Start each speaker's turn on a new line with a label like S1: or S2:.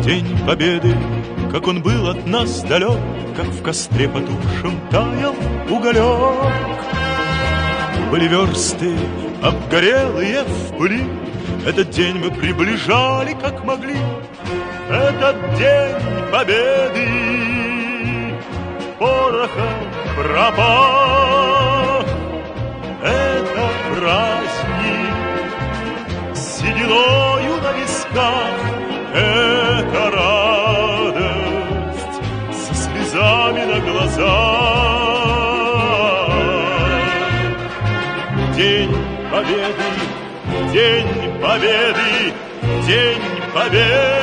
S1: День Победы, как он был от нас далек, как в костре потухшем таял уголек. Были версты, обгорелые в пыли, этот день мы приближали, как могли. Этот день Победы порохом пропах. Это праздник с сединою на висках, это радость со слезами на глазах. День Победы, День Победы, День Победы.